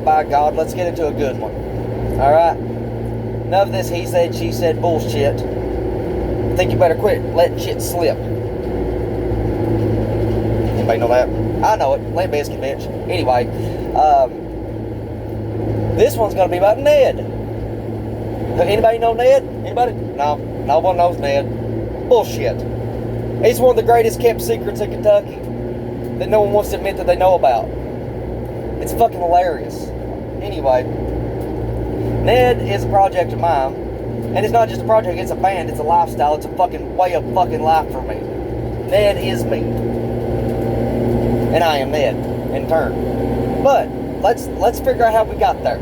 Alright, by God, let's get into a good one. Alright? None of this he said, she said bullshit. I think you better quit letting shit slip. Anybody know that? I know it. Limp Bizkit, bitch. Anyway, this one's gonna be about Ned. Anybody know Ned? Anybody? No. No one knows Ned. Bullshit. He's one of the greatest kept secrets in Kentucky that no one wants to admit that they know about. It's fucking hilarious. Anyway, Ned is a project of mine. And it's not just a project, it's a band, it's a lifestyle, it's a fucking way of fucking life for me. Ned is me. And I am Ned, in turn. But, let's figure out how we got there.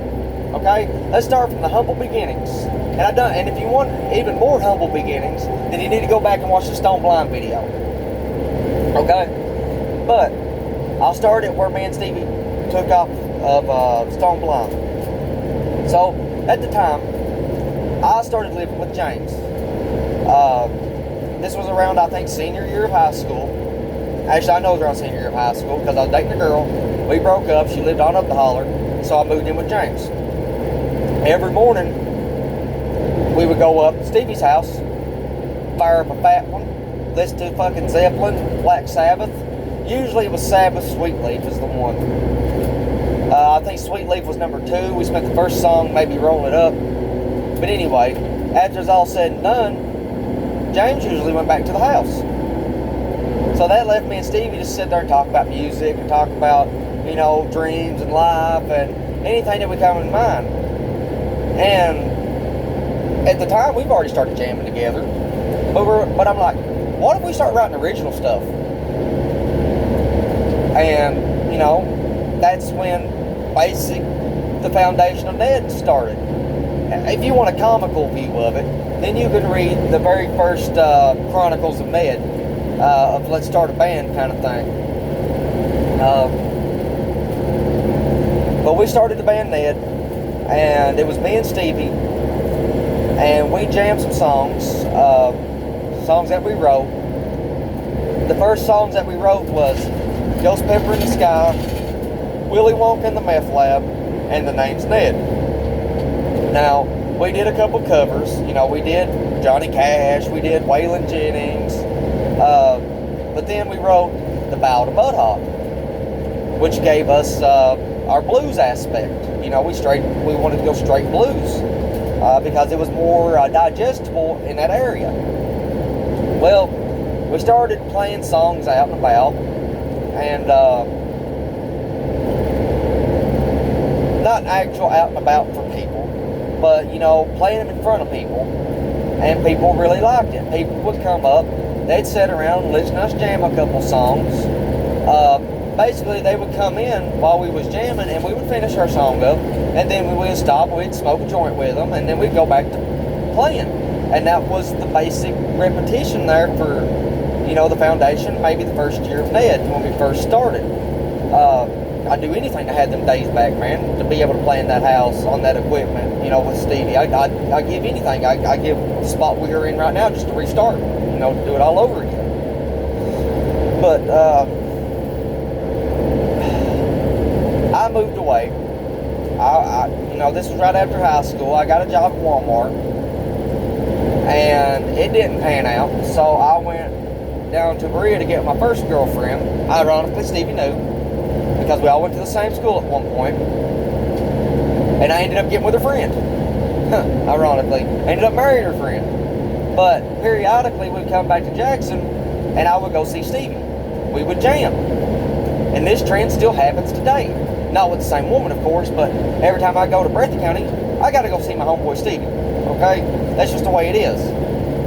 Okay? Let's start from the humble beginnings. And if you want even more humble beginnings, then you need to go back and watch the Stone Blind video. Okay? But, I'll start at where me and Stevie took off of Stone Blind. So, at the time, I started living with James. This was around, I think, senior year of high school. Actually, I know it was around senior year of high school because I was dating a girl. We broke up. She lived on up the holler. So I moved in with James. Every morning, we would go up to Stevie's house, fire up a fat one, listen to fucking Zeppelin, Black Sabbath. Usually it was Sabbath, Sweet Leaf is the one. I think Sweet Leaf was number 2. We spent the first song maybe rolling it up. But anyway, after it's all said and done, James usually went back to the house. So that left me and Stevie to sit there and talk about music and talk about, you know, dreams and life and anything that would come in mind. And at the time, we've already started jamming together. But I'm like, what if we start writing original stuff? And, you know, that's when the foundation of Ned started. If you want a comical view of it, then you can read the very first Chronicles of Ned, of Let's Start a Band kind of thing. But we started the band Ned, and it was me and Stevie, and we jammed some songs, songs that we wrote. The first songs that we wrote was Ghost Pepper in the Sky, Willy Wonka and the Meth Lab, and The Name's Ned. Now, we did a couple covers. You know, we did Johnny Cash, we did Waylon Jennings, but then we wrote The Bow to Mudhog, which gave us our blues aspect. You know, we wanted to go straight blues because it was more digestible in that area. Well, we started playing songs out and about, and not actual out and about for people, but, you know, playing them in front of people, and people really liked it. People would come up, they'd sit around and listen to us jam a couple songs. Basically, they would come in while we was jamming, and we would finish our song up, and then we would stop, we'd smoke a joint with them, and then we'd go back to playing. And that was the basic repetition there for, you know, the foundation, maybe the first year of Ned, when we first started. I'd do anything to have them days back, man, to be able to play in that house on that equipment, you know, with Stevie. I'd give anything. I give the spot we're in right now just to restart, you know, to do it all over again. But I moved away. You know, this was right after high school. I got a job at Walmart, and it didn't pan out, so I went down to Berea to get my first girlfriend. Ironically, Stevie knew, because we all went to the same school at one point, and I ended up getting with her friend. Ironically, ended up marrying her friend. But periodically, we'd come back to Jackson, and I would go see Stevie. We would jam, and this trend still happens today. Not with the same woman, of course, but every time I go to Breathitt County, I got to go see my homeboy Stevie. Okay, that's just the way it is.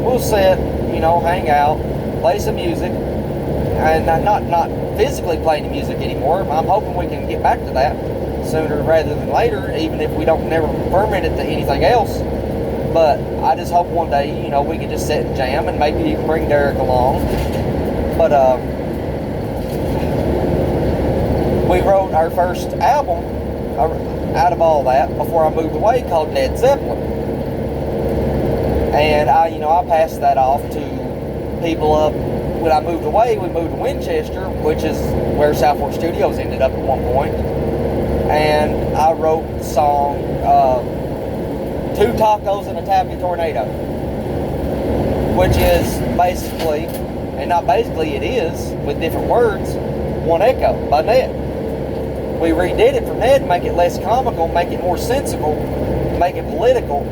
We'll sit, you know, hang out, play some music, and not physically playing the music anymore. I'm hoping we can get back to that sooner rather than later, even if we don't never permit it to anything else. But I just hope one day, you know, we can just sit and jam, and maybe you can bring Derek along. But we wrote our first album out of all that before I moved away, called Ned Zeppelin. And I passed that off to people up. When I moved away, we moved to Winchester, which is where South Fork Studios ended up at one point. And I wrote the song Two Tacos and a Taffy Tornado, which is basically, and not basically, it is, with different words, One Echo by Ned. We redid it for Ned, make it less comical, make it more sensible, make it political,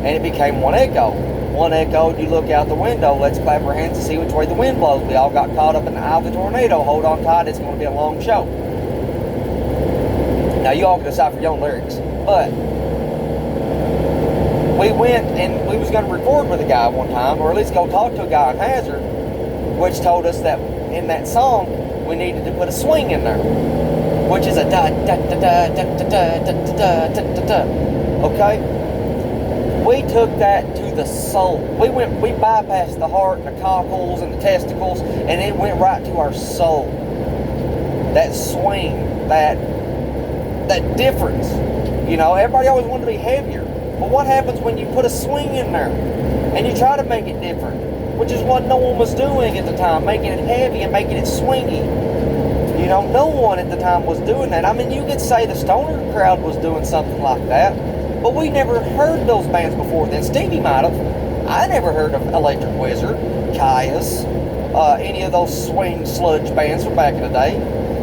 and it became One Echo. One Echo, you look out the window, let's clap our hands and see which way the wind blows. We all got caught up in the eye of the tornado. Hold on tight, it's going to be a long show. Now, you all can decide for your own lyrics. But we went and we was going to record with a guy one time, or at least go talk to a guy in Hazard, which told us that in that song, we needed to put a swing in there, which is a da da da da da da da da da da da da. Okay? We took that to the soul. We bypassed the heart and the cockles and the testicles, and it went right to our soul. That swing, that difference. You know, everybody always wanted to be heavier. But what happens when you put a swing in there and you try to make it different? Which is what no one was doing at the time, making it heavy and making it swingy. You know, no one at the time was doing that. I mean, you could say the stoner crowd was doing something like that, but we never heard those bands before then. Stevie might have. I never heard of Electric Wizard, Caius, any of those swing sludge bands from back in the day.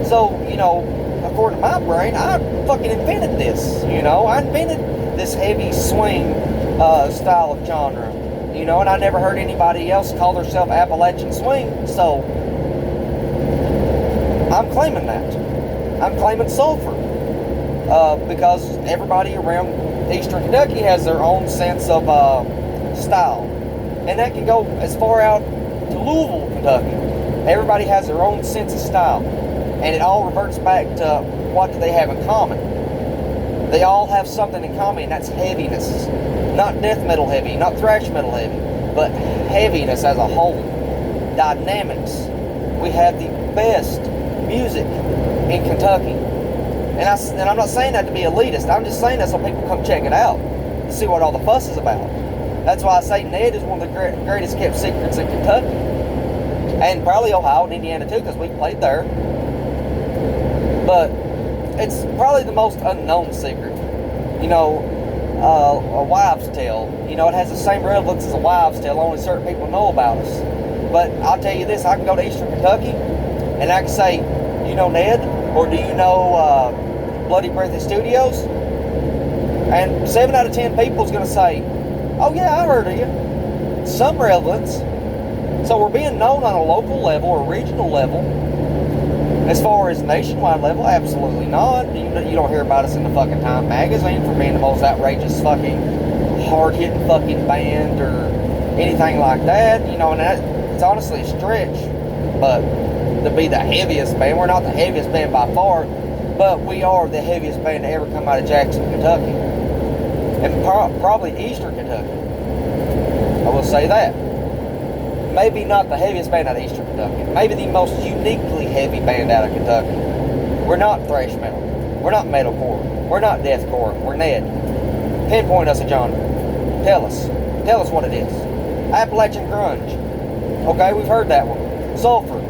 So, you know, according to my brain, I fucking invented this. You know, I invented this heavy swing style of genre. You know, and I never heard anybody else call themselves Appalachian Swing. So, I'm claiming that. I'm claiming Sulphur. Because everybody around Eastern Kentucky has their own sense of style. And that can go as far out to Louisville, Kentucky. Everybody has their own sense of style. And it all reverts back to what do they have in common. They all have something in common, and that's heaviness. Not death metal heavy, not thrash metal heavy, but heaviness as a whole. Dynamics. We have the best music in Kentucky. And I'm not saying that to be elitist. I'm just saying that so people come check it out and see what all the fuss is about. That's why I say Ned is one of the greatest kept secrets in Kentucky. And probably Ohio and Indiana too, because we played there. But it's probably the most unknown secret. You know, a wives' tale. You know, it has the same relevance as a wives' tale. Only certain people know about us. But I'll tell you this, I can go to Eastern Kentucky and I can say, you know Ned? Or do you know Bloody Breathy Studios? And 7 out of 10 people is going to say, oh yeah, I heard of you. Some relevance. So we're being known on a local level or regional level. As far as nationwide level, absolutely not. You don't hear about us in the fucking Time magazine for being the most outrageous fucking hard-hitting fucking band or anything like that. You know, and it's honestly a stretch. But to be the heaviest band, we're not the heaviest band by far, but we are the heaviest band to ever come out of Jackson, Kentucky. And probably Eastern Kentucky. I will say that. Maybe not the heaviest band out of Eastern Kentucky. Maybe the most uniquely heavy band out of Kentucky. We're not thrash metal. We're not metalcore. We're not deathcore. We're Ned. Pinpoint us a genre. Tell us. Tell us what it is. Appalachian grunge. Okay, we've heard that one. Sulphur.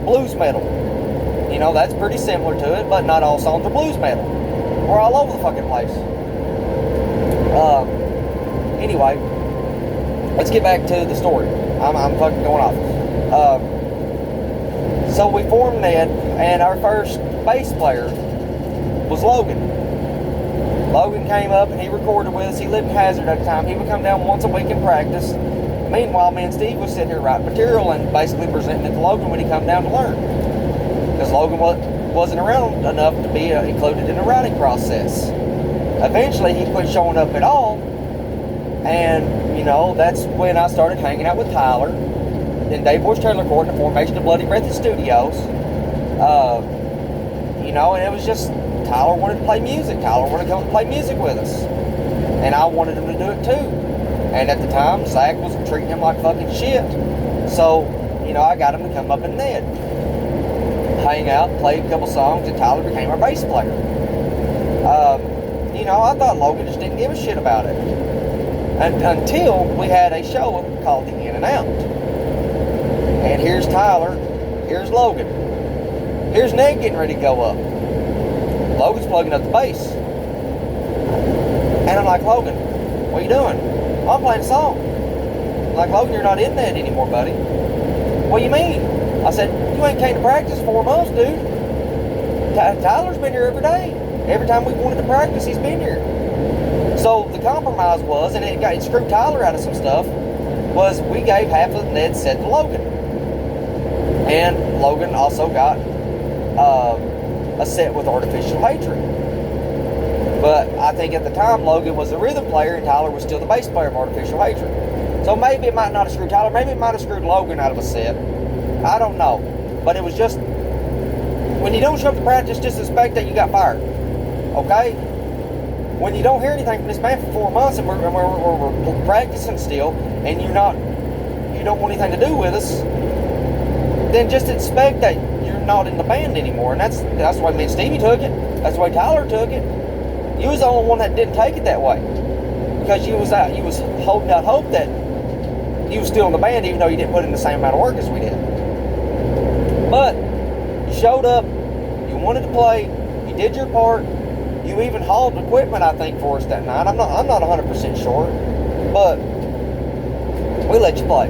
Blues metal. You know, that's pretty similar to it, but not all songs are blues metal. We're all over the fucking place. Anyway, let's get back to the story. I'm fucking going off. So we formed Ned, and our first bass player was Logan. Logan came up and he recorded with us. He lived in Hazard at the time. He would come down once a week and practice. Meanwhile, me and Steve would sit here writing material and basically presenting it to Logan when he come down to learn. Because Logan wasn't around enough to be included in the writing process. Eventually, he quit showing up at all. And, you know, that's when I started hanging out with Tyler. Then Dave Boyce Taylor recording the formation of Bloody Breathy Studios. You know, and it was just, Tyler wanted to play music. Tyler wanted to come and play music with us. And I wanted him to do it too. And at the time, Zach was treating him like fucking shit. So, you know, I got him to come up in Ned. Hang out, play a couple songs, and Tyler became our bass player. You know, I thought Logan just didn't give a shit about it. Until we had a show called The In and Out. And here's Tyler, here's Logan. Here's Ned getting ready to go up. Logan's plugging up the bass. And I'm like, Logan, what are you doing? Oh, I'm playing a song. I'm like, Logan, you're not in that anymore, buddy. What do you mean? I said, you ain't came to practice 4 months, dude. Tyler's been here every day. Every time we wanted to practice, he's been here. So the compromise was, and it screwed Tyler out of some stuff, was we gave half of Ned's set to Logan. And Logan also got a set with Artificial Hatred. But I think at the time, Logan was the rhythm player and Tyler was still the bass player of Artificial Hatred. So maybe it might not have screwed Tyler, maybe it might have screwed Logan out of a set. I don't know. But it was just, when you don't show up to practice, just expect that you got fired. Okay? When you don't hear anything from this band for 4 months and we're practicing still, and you don't want anything to do with us, then just expect that you're not in the band anymore. And that's the way me and Stevie took it. That's the way Tyler took it. You was the only one that didn't take it that way, because you was holding out hope that you was still in the band, even though you didn't put in the same amount of work as we did. But you showed up, you wanted to play, you did your part, you even hauled equipment, I think, for us that night. I'm not 100% sure, but we let you play.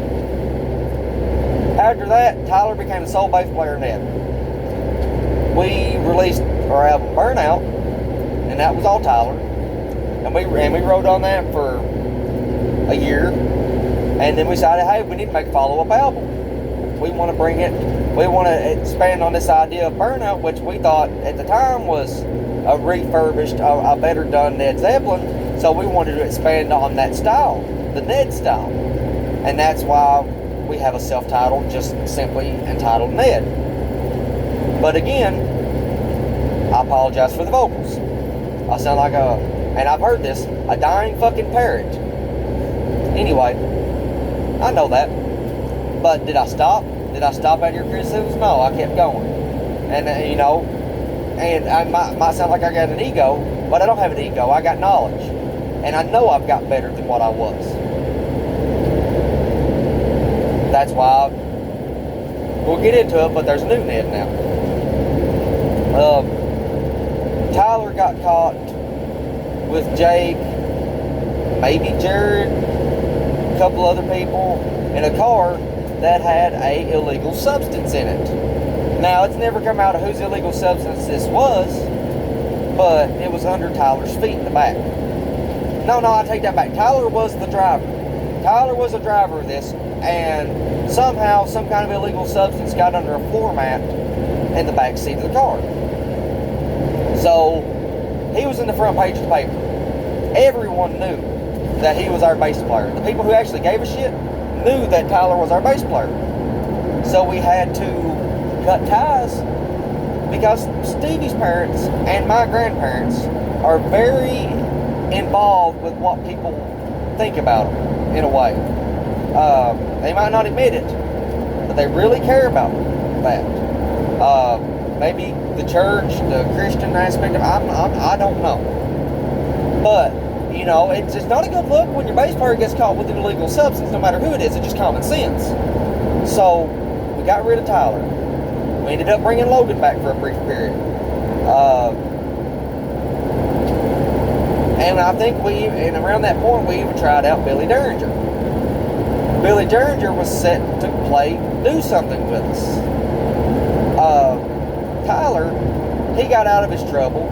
After that, Tyler became the sole bass player in Ned. We released our album Burnout, and that was all Tyler. And we rode on that for a year, and then we decided, hey, we need to make a follow-up album. We want to expand on this idea of Burnout, which we thought at the time was a refurbished, a better done Ned Zeppelin. So we wanted to expand on that style, the Ned style. And that's why we have a self-titled, just simply entitled Ned. But again, I apologize for the vocals. I sound like and I've heard this, a dying fucking parrot. Anyway, I know that. But did I stop? Did I stop at your criticisms? No, I kept going. And, and I might sound like I got an ego, but I don't have an ego. I got knowledge. And I know I've got better than what I was. That's why we'll get into it, but there's a new Ned now. Tyler got caught with Jake, maybe Jared, a couple other people, in a car that had a illegal substance in it. Now, it's never come out of whose illegal substance this was, but it was under Tyler's feet in the back. No, I take that back. Tyler was the driver. Tyler was the driver of this, and somehow some kind of illegal substance got under a floor mat in the back seat of the car. So, he was in the front page of the paper. Everyone knew that he was our bass player. The people who actually gave a shit knew that Tyler was our bass player. So we had to cut ties, because Stevie's parents and my grandparents are very involved with what people think about them, in a way. They might not admit it, but they really care about that. Maybe the church, the Christian aspect of it, I don't know. But, it's not a good look when your bass player gets caught with an illegal substance, no matter who it is. It's just common sense. So, we got rid of Tyler. We ended up bringing Logan back for a brief period. And I think around that point, we even tried out Billy Derringer. Billy Derringer was set to do something with us. Tyler, he got out of his trouble,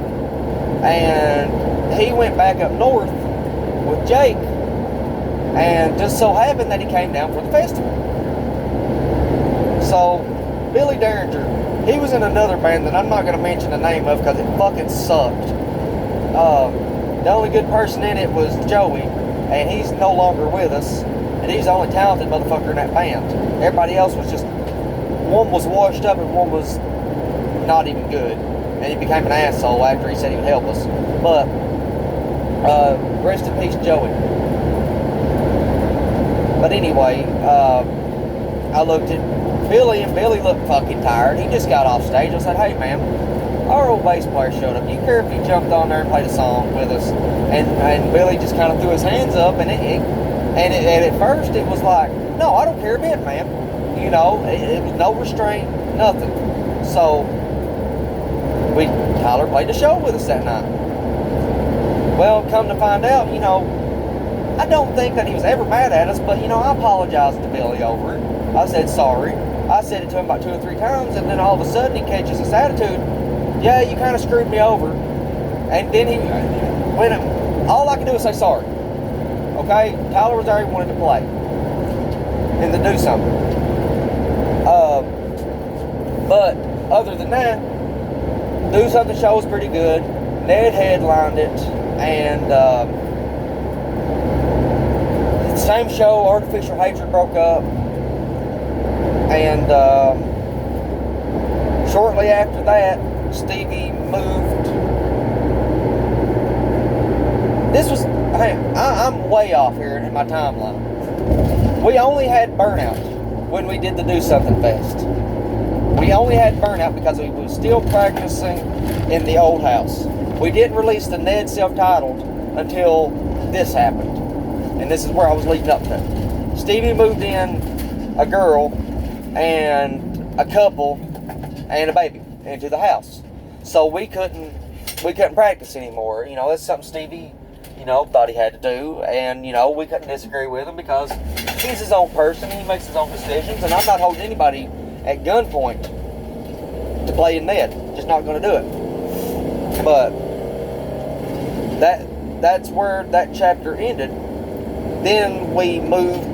and he went back up north with Jake, and just so happened that he came down for the festival. So, Billy Derringer, he was in another band that I'm not going to mention the name of because it fucking sucked. The only good person in it was Joey, and he's no longer with us, and he's the only talented motherfucker in that band. Everybody else was just, one was washed up and one was not even good, and he became an asshole after he said he would help us. But rest in peace, Joey. But anyway, I looked at Billy, and Billy looked fucking tired. He just got off stage. I said, hey man, our old bass player showed up. Do you care if he jumped on there and played a song with us? And Billy just kind of threw his hands up, and at first it was like, no, I don't care a bit, man. It was no restraint, nothing. So Tyler played the show with us that night. Well, come to find out, I don't think that he was ever mad at us, but, I apologized to Billy over it. I said sorry. I said it to him about 2 or 3 times, and then all of a sudden he catches this attitude. Yeah, you kind of screwed me over. And then all I can do is say sorry. Okay? Tyler was there, he wanted to play. And to do something. But other than that, Do Something show was pretty good. Ned headlined it, and same show, Artificial Hatred broke up, and shortly after that, Stevie moved. I'm way off here in my timeline. We only had Burnout when we did the Do Something Fest. We only had Burnout because we were still practicing in the old house. We didn't release the Ned self-titled until this happened. And this is where I was leading up to. Stevie moved in a girl and a couple and a baby into the house. So we couldn't practice anymore. That's something Stevie, thought he had to do. And, we couldn't disagree with him because he's his own person. He makes his own decisions. And I'm not holding anybody at gunpoint to play in Ned. Just not going to do it. But that's where that chapter ended. Then we moved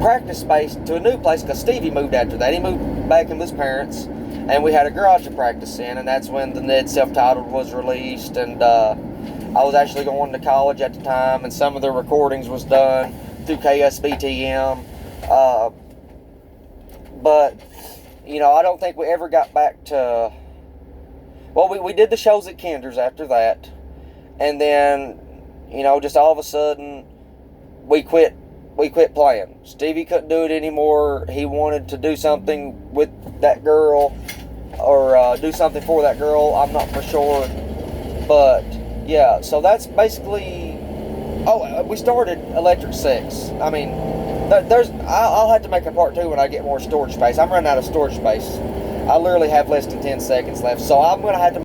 practice space to a new place because Stevie moved after that. He moved back in with his parents, and we had a garage to practice in, and that's when the Ned self-titled was released. And I was actually going to college at the time, and some of the recordings was done through KSBTM. But, I don't think we ever got back to... Well, we did the shows at Kinder's after that. And then, just all of a sudden, we quit playing. Stevie couldn't do it anymore. He wanted to do something with that girl or do something for that girl. I'm not for sure. But, yeah, so that's basically... Oh, we started Electric Six. I mean, I'll have to make a part 2 when I get more storage space. I'm running out of storage space. I literally have less than 10 seconds left, so I'm going to have to